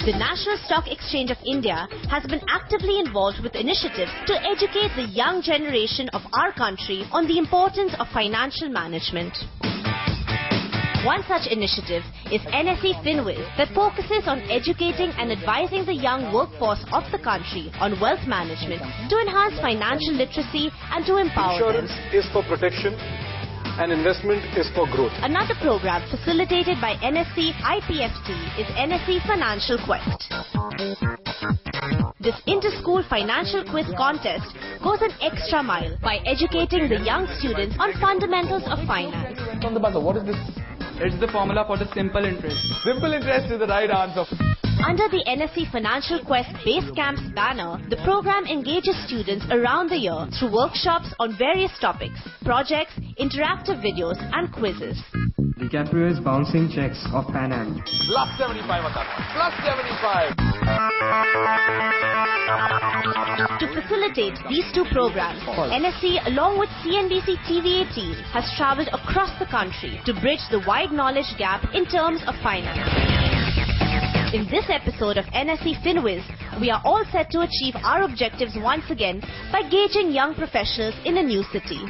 The National Stock Exchange of India has been actively involved with initiatives to educate the young generation of our country on the importance of financial management. One such initiative is NSE FinWiz that focuses on educating and advising the young workforce of the country on wealth management to enhance financial literacy and to empower them. Insurance is for protection and investment is for growth. Another program facilitated by NSE IPFT is NSE Financial Quest. This inter-school financial quiz contest goes an extra mile by educating the young students on fundamentals of finance. What is this? It's the formula for the simple interest. Simple interest is the right answer. Under the NSE Financial Quest Base Camps banner, the program engages students around the year through workshops on various topics, projects, interactive videos and quizzes. DiCaprio is bouncing checks of Pan Am. Plus 75 Plus 75. To facilitate these two programs, NSE along with CNBC TV18 has travelled across the country to bridge the wide knowledge gap in terms of finance. In this episode of NSE FinWiz, we are all set to achieve our objectives once again by gauging young professionals in a new city.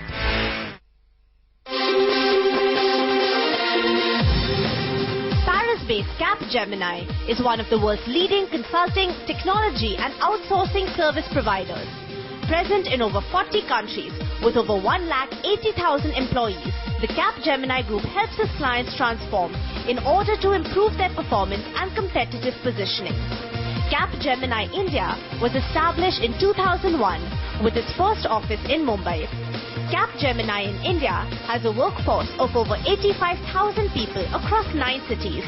Paris-based Capgemini is one of the world's leading consulting, technology and outsourcing service providers. Present in over 40 countries with over 180,000 employees, the Capgemini Group helps its clients transform in order to improve their performance and competitive positioning. Capgemini India was established in 2001 with its first office in Mumbai. Capgemini in India has a workforce of over 85,000 people across 9 cities.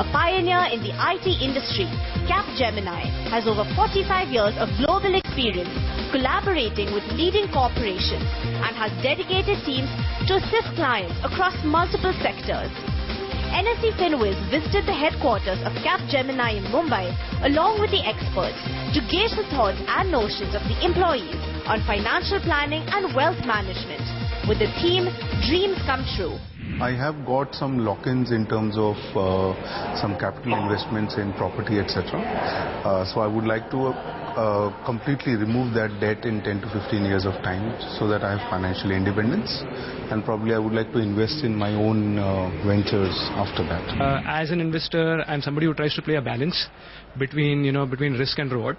A pioneer in the IT industry, Capgemini has over 45 years of global experience collaborating with leading corporations and has dedicated teams to assist clients across multiple sectors. NSE FinWiz visited the headquarters of Capgemini in Mumbai along with the experts to gauge the thoughts and notions of the employees on financial planning and wealth management with the theme Dreams Come True. I have got some lock-ins in terms of some capital investments in property, etc. So I would like to completely remove that debt in 10 to 15 years of time so that I have financial independence, and probably I would like to invest in my own ventures after that. As an investor, I'm somebody who tries to play a balance between risk and reward.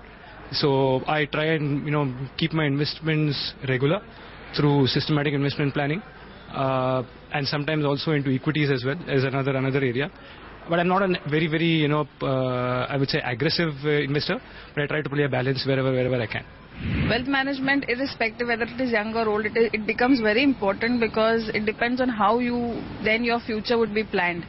So I try and keep my investments regular through systematic investment planning. And sometimes also into equities as well as another area. But I'm not a very I would say aggressive investor, but I try to play a balance wherever I can. Wealth management, irrespective whether it is young or old, it becomes very important because it depends on how then your future would be planned.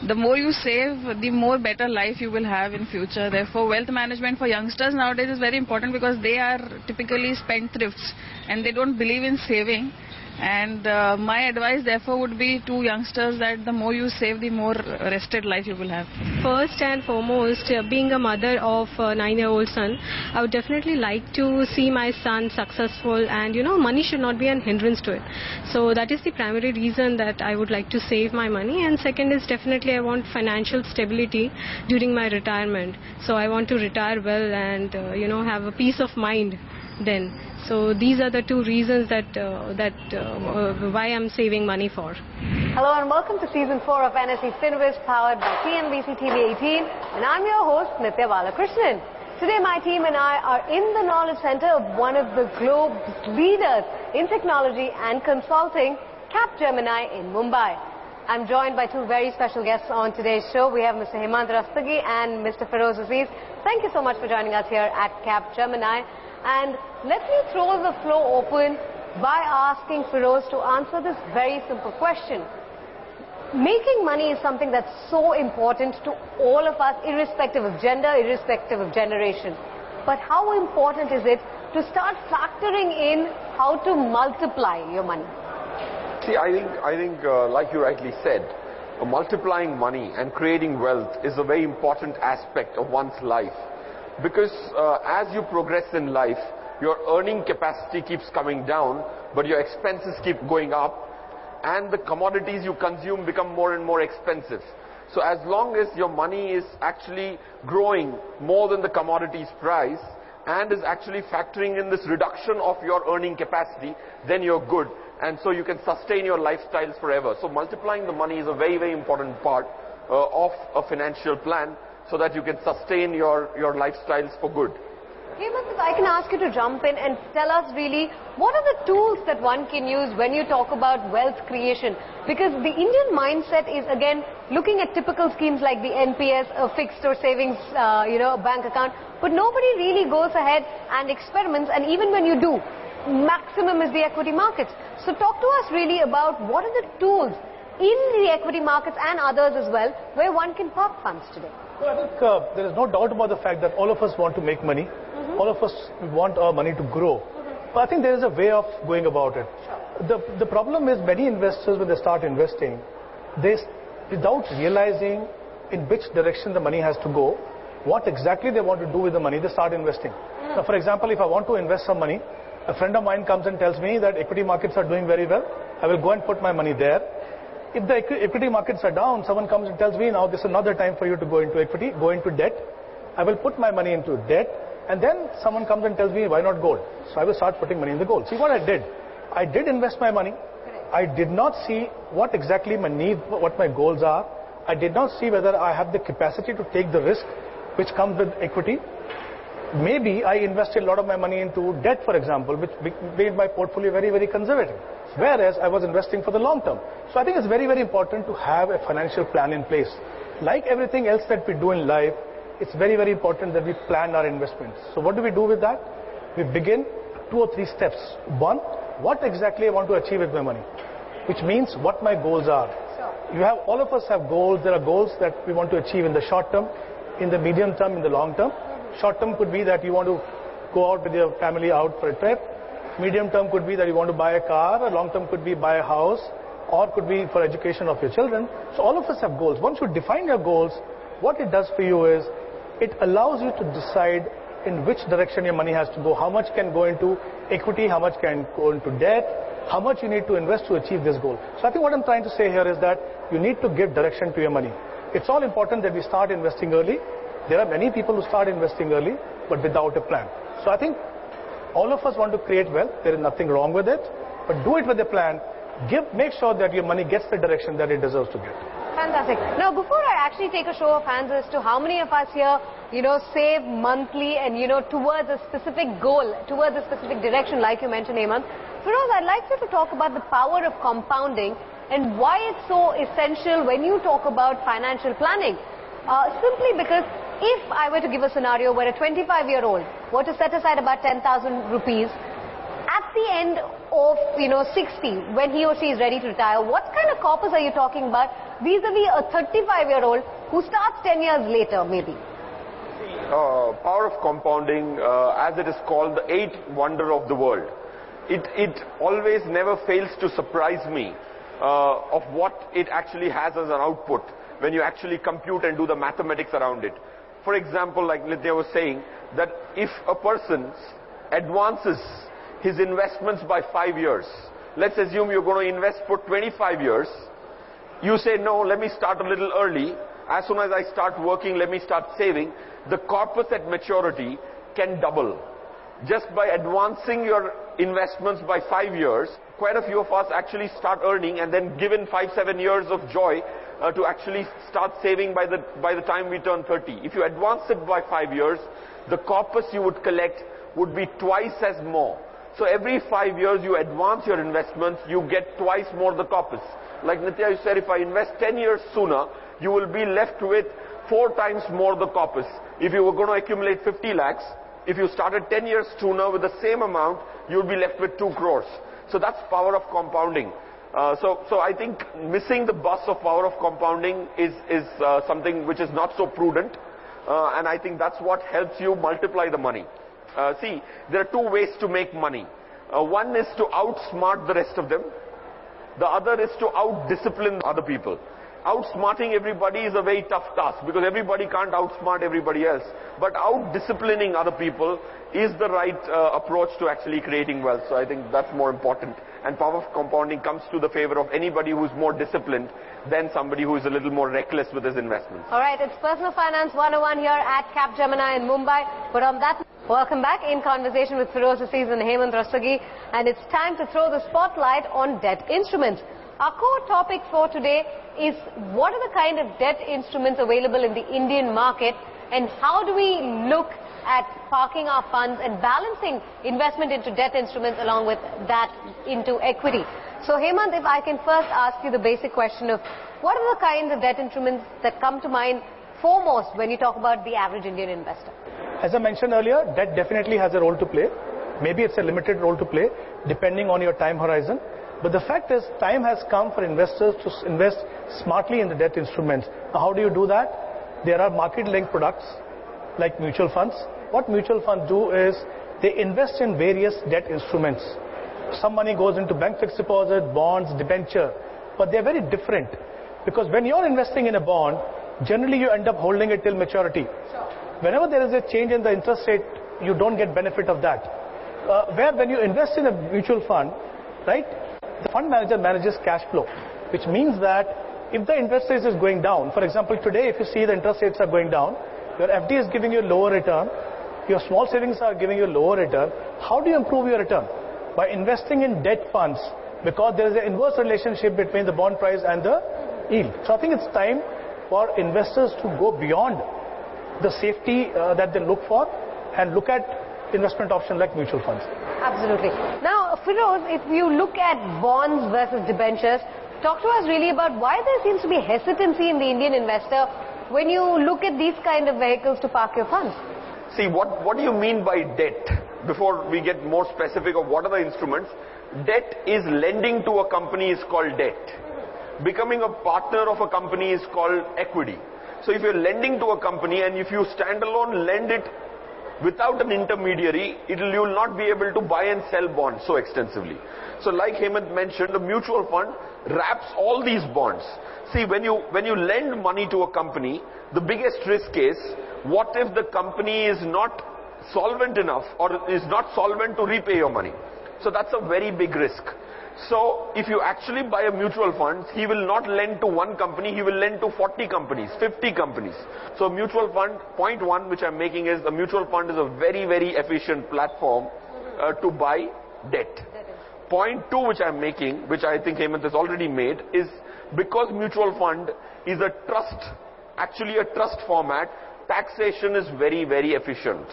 The more you save, the more better life you will have in future. Therefore, wealth management for youngsters nowadays is very important because they are typically spendthrifts and they don't believe in saving. And my advice therefore would be to youngsters that the more you save, the more rested life you will have. First and foremost, being a mother of a 9-year-old son, I would definitely like to see my son successful, and money should not be an hindrance to it. So that is the primary reason that I would like to save my money. And second is definitely I want financial stability during my retirement. So I want to retire well and have a peace of mind then. So these are the two reasons that why I'm saving money for. Hello and welcome to Season 4 of NSE FinWiz powered by CNBC TV18, and I'm your host Nitya Balakrishnan. Today my team and I are in the knowledge center of one of the globe's leaders in technology and consulting, Capgemini in Mumbai. I'm joined by two very special guests on today's show. We have Mr. HEMANT RUSTAGI and Mr. Feroz Aziz. Thank you so much for joining us here at Capgemini. And let me throw the floor open by asking Feroz to answer this very simple question. Making money is something that's so important to all of us, irrespective of gender, irrespective of generation. But how important is it to start factoring in how to multiply your money? See, I think like you rightly said, multiplying money and creating wealth is a very important aspect of one's life. Because as you progress in life, your earning capacity keeps coming down, but your expenses keep going up, and the commodities you consume become more and more expensive. So as long as your money is actually growing more than the commodities price and is actually factoring in this reduction of your earning capacity, then you're good. And so you can sustain your lifestyles forever. So multiplying the money is a very, very important part of a financial plan so that you can sustain your lifestyles for good. Hemant, if I can ask you to jump in and tell us really what are the tools that one can use when you talk about wealth creation? Because the Indian mindset is again looking at typical schemes like the NPS, a fixed or savings, bank account, but nobody really goes ahead and experiments, and even when you do, maximum is the equity markets. So talk to us really about what are the tools in the equity markets and others as well where one can park funds today. Well, I think there is no doubt about the fact that all of us want to make money. All of us want our money to grow. But I think there is a way of going about it. The problem is many investors, when they start investing, without realizing in which direction the money has to go, what exactly they want to do with the money, they start investing. Now, for example, if I want to invest some money, a friend of mine comes and tells me that equity markets are doing very well. I will go and put my money there. If the equity markets are down, someone comes and tells me, now this is another time for you to go into equity, go into debt. I will put my money into debt, and then someone comes and tells me, why not gold? So I will start putting money in the gold. See what I did? I did invest my money. I did not see what exactly my need, what my goals are. I did not see whether I have the capacity to take the risk which comes with equity. Maybe I invested a lot of my money into debt, for example, which made my portfolio very, very conservative. Whereas I was investing for the long term. So I think it's very, very important to have a financial plan in place. Like everything else that we do in life, it's very, very important that we plan our investments. So what do we do with that? We begin 2 or 3 steps. One, what exactly I want to achieve with my money, which means what my goals are. All of us have goals. There are goals that we want to achieve in the short term, in the medium term, in the long term. Short term could be that you want to go out with your family out for a trip. Medium term could be that you want to buy a car. Long term could be buy a house, or could be for education of your children. So all of us have goals. Once you define your goals, what it does for you is it allows you to decide in which direction your money has to go. How much can go into equity, how much can go into debt, how much you need to invest to achieve this goal. So I think what I'm trying to say here is that you need to give direction to your money. It's all important that we start investing early. There are many people who start investing early but without a plan. So I think all of us want to create wealth. There is nothing wrong with it, but do it with a plan. Make sure that your money gets the direction that it deserves to get. Fantastic. Now, before I actually take a show of hands as to how many of us here, save monthly and, towards a specific goal, towards a specific direction, like you mentioned, Hemant. Firoz, I'd like you to talk about the power of compounding and why it's so essential when you talk about financial planning. Simply because if I were to give a scenario where a 25-year-old were to set aside about 10,000 rupees, at the end of 60, when he or she is ready to retire, what kind of corpus are you talking about vis-a-vis a 35-year-old who starts 10 years later maybe? Power of compounding, as it is called, the 8th wonder of the world. It always never fails to surprise me of what it actually has as an output when you actually compute and do the mathematics around it. For example, like Nitya was saying, that if a person advances his investments by 5 years, let's assume you're going to invest for 25 years, you say, no, let me start a little early. As soon as I start working, let me start saving. The corpus at maturity can double. Just by advancing your investments by 5 years, quite a few of us actually start earning and then given 5-7 years of joy to actually start saving by the time we turn 30. If you advance it by 5 years, the corpus you would collect would be twice as more. So every 5 years you advance your investments, you get twice more the corpus. Like Nitya, you said, if I invest 10 years sooner, you will be left with 4 times more the corpus. If you were going to accumulate 50 lakhs, if you started 10 years sooner with the same amount, you will be left with 2 crores. So that's power of compounding. So I think missing the bus of power of compounding is something which is not so prudent. And I think that's what helps you multiply the money. See, there are 2 ways to make money. One is to outsmart the rest of them. The other is to out-discipline other people. outsmarting everybody is a very tough task because everybody can't outsmart everybody else. But out-disciplining other people is the right approach to actually creating wealth. So I think that's more important. And power of compounding comes to the favor of anybody who's more disciplined than somebody who is a little more reckless with his investments. All right, it's Personal Finance 101 here at Capgemini in Mumbai. But on that, welcome back in conversation with Feroz Aziz and HEMANT RUSTAGI. And it's time to throw the spotlight on debt instruments. Our core topic for today is what are the kind of debt instruments available in the Indian market and how do we look at parking our funds and balancing investment into debt instruments along with that into equity. So Hemant, if I can first ask you the basic question of what are the kinds of debt instruments that come to mind foremost when you talk about the average Indian investor? As I mentioned earlier, debt definitely has a role to play. Maybe it's a limited role to play depending on your time horizon. But the fact is, time has come for investors to invest smartly in the debt instruments. Now, how do you do that? There are market-linked products like mutual funds. What mutual funds do is they invest in various debt instruments. Some money goes into bank fixed deposit, bonds, debenture, but they're very different. Because when you're investing in a bond, generally you end up holding it till maturity. Whenever there is a change in the interest rate, you don't get benefit of that. Where when you invest in a mutual fund, right, the fund manager manages cash flow, which means that if the interest rate is going down, for example, today if you see the interest rates are going down, your FD is giving you a lower return, your small savings are giving you a lower return. How do you improve your return? By investing in debt funds, because there is an inverse relationship between the bond price and the yield. So I think it's time for investors to go beyond the safety that they look for and look at investment options like mutual funds. Absolutely. Now, Feroz, if you look at bonds versus debentures, talk to us really about why there seems to be hesitancy in the Indian investor when you look at these kind of vehicles to park your funds. See, what do you mean by debt? Before we get more specific of what are the instruments, debt is lending to a company is called debt. Becoming a partner of a company is called equity. So if you're lending to a company and if you stand alone lend it without an intermediary, you will not be able to buy and sell bonds so extensively. So like Hemant mentioned, the mutual fund wraps all these bonds. See, when you lend money to a company, the biggest risk is, what if the company is not solvent enough or is not solvent to repay your money? So that's a very big risk. So if you actually buy a mutual fund, he will not lend to one company, he will lend to 40 companies, 50 companies. So mutual fund, point one which I'm making is, a mutual fund is a very, very efficient platform to buy debt. Point two which I'm making, which I think Hemant has already made, is because mutual fund is a trust, actually a trust format, taxation is very, very efficient.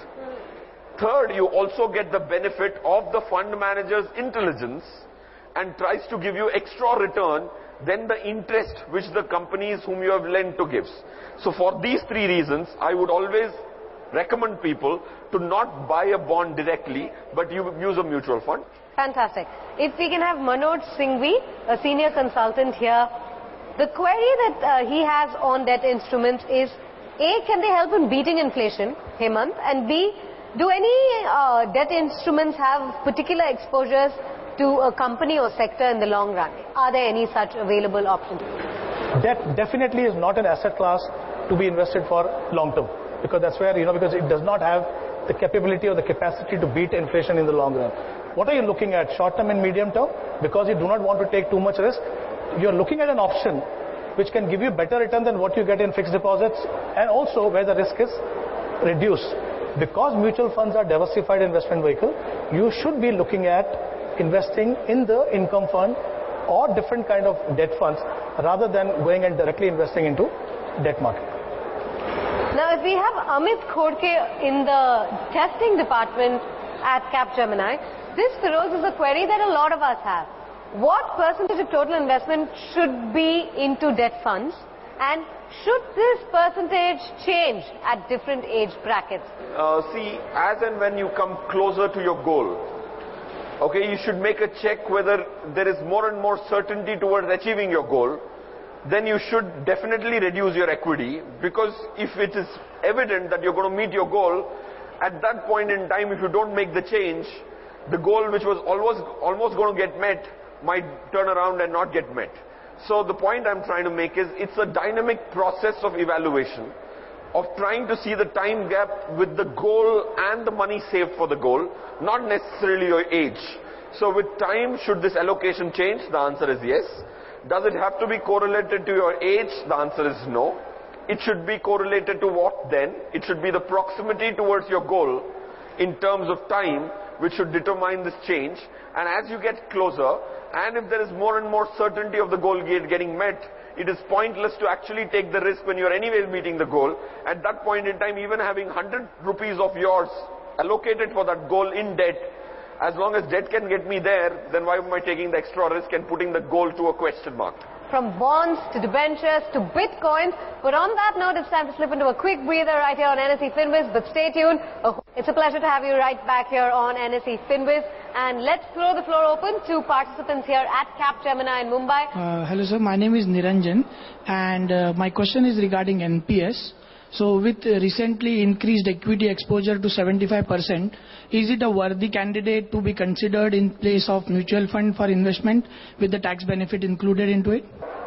Third, you also get the benefit of the fund manager's intelligence and tries to give you extra return than the interest which the companies whom you have lent to gives. So for these three reasons, I would always recommend people to not buy a bond directly, but you use a mutual fund. Fantastic. If we can have Manoj Singhvi, a senior consultant here, the query that he has on debt instruments is, A, can they help in beating inflation, Hemant? And B, do any debt instruments have particular exposures to a company or sector in the long run? Are there any such available options? Debt definitely is not an asset class to be invested for long term, because that's where, because it does not have the capability or the capacity to beat inflation in the long run. What are you looking at, short term and medium term? Because you do not want to take too much risk, you're looking at an option which can give you better return than what you get in fixed deposits, and also where the risk is reduced. Because mutual funds are diversified investment vehicle, you should be looking at investing in the income fund or different kind of debt funds rather than going and directly investing into debt market. Now, if we have Amit Khodke in the testing department at Capgemini, this, Feroz, is a query that a lot of us have. What percentage of total investment should be into debt funds, and should this percentage change at different age brackets? See, as and when you come closer to your goal, okay, you should make a check whether there is more and more certainty towards achieving your goal. Then you should definitely reduce your equity, because if it is evident that you're going to meet your goal, at that point in time, if you don't make the change, the goal which was almost going to get met might turn around and not get met. So the point I'm trying to make is it's a dynamic process of evaluation, of trying to see the time gap with the goal and the money saved for the goal, not necessarily your age. So with time, should this allocation change? The answer is yes. Does it have to be correlated to your age? The answer is no. It should be correlated to what then? It should be the proximity towards your goal in terms of time, which should determine this change. And as you get closer, and if there is more and more certainty of the goal getting met, it is pointless to actually take the risk when you are anyway meeting the goal. At that point in time, even having 100 rupees of yours allocated for that goal in debt, as long as debt can get me there, then why am I taking the extra risk and putting the goal to a question mark? From bonds to debentures to bitcoins. But on that note, it's time to slip into a quick breather right here on NSE FinViz. But stay tuned. It's a pleasure to have you right back here on NSE FinViz. And let's throw the floor open to participants here at Capgemini in Mumbai. Hello sir, my name is Niranjan and my question is regarding NPS. So with recently increased equity exposure to 75%, is it a worthy candidate to be considered in place of mutual fund for investment with the tax benefit included into it?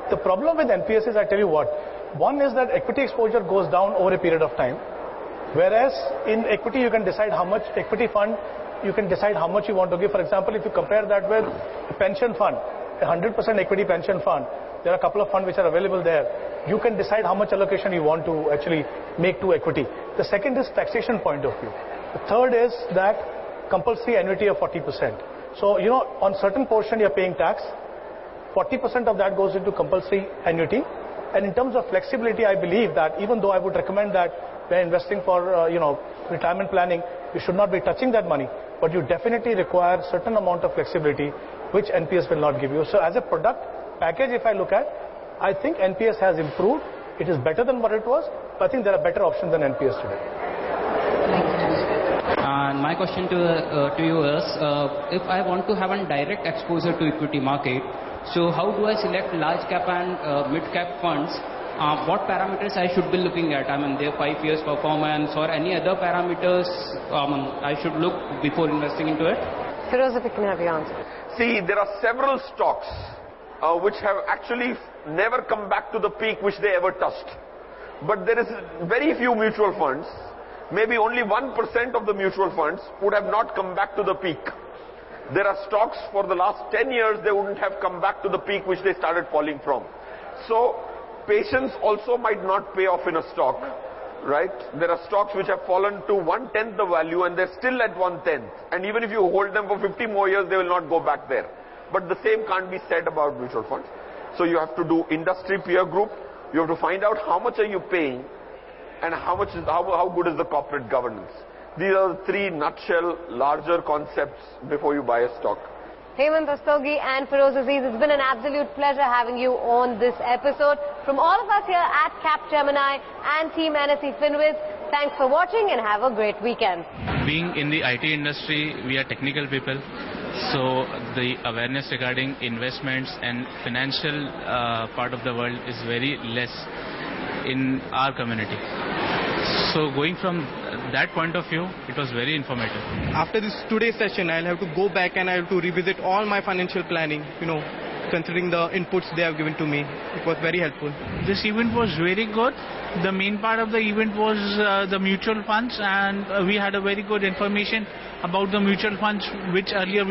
The problem with NPS is, I tell you what, one is that equity exposure goes down over a period of time, whereas in equity you can decide how much equity fund, you can decide how much you want to give. For example, if you compare that with a pension fund, a 100% equity pension fund, there are a couple of funds which are available there. You can decide how much allocation you want to actually make to equity. The second is taxation point of view. The third is that compulsory annuity of 40%. So, you know, on certain portion you're paying tax, 40% of that goes into compulsory annuity. And in terms of flexibility, I believe that even though I would recommend that when investing for, retirement planning, you should not be touching that money, but you definitely require certain amount of flexibility, which NPS will not give you. So as a product package, if I look at, I think NPS has improved. It is better than what it was, but I think there are better options than NPS today. And my question to you is, if I want to have a direct exposure to equity market, so how do I select large cap and mid cap funds? What parameters I should be looking at? I mean, their 5 years performance or any other parameters I should look before investing into it? Firoz, if you can have your answer. See, there are several stocks which have actually never come back to the peak which they ever touched. But there is very few mutual funds, maybe only 1% of the mutual funds would have not come back to the peak. There are stocks for the last 10 years, they wouldn't have come back to the peak which they started falling from. So, patience also might not pay off in a stock, right? There are stocks which have fallen to 1/10 the value and they're still at 1/10. And even if you hold them for 50 more years, they will not go back there. But the same can't be said about mutual funds. So you have to do industry peer group. You have to find out how much are you paying and how good is the corporate governance. These are the three nutshell larger concepts before you buy a stock. HEMANT RUSTAGI and Firoz Aziz, it's been an absolute pleasure having you on this episode. From all of us here at Capgemini and Team NSE FinViz, thanks for watching and have a great weekend. Being in the IT industry, we are technical people, so the awareness regarding investments and financial part of the world is very less in our community. So going from that point of view, it was very informative. After this today's session, I'll have to go back and I'll have to revisit all my financial planning, considering the inputs they have given to me. It was very helpful. This event was very good. The main part of the event was the mutual funds, and we had a very good information about the mutual funds which earlier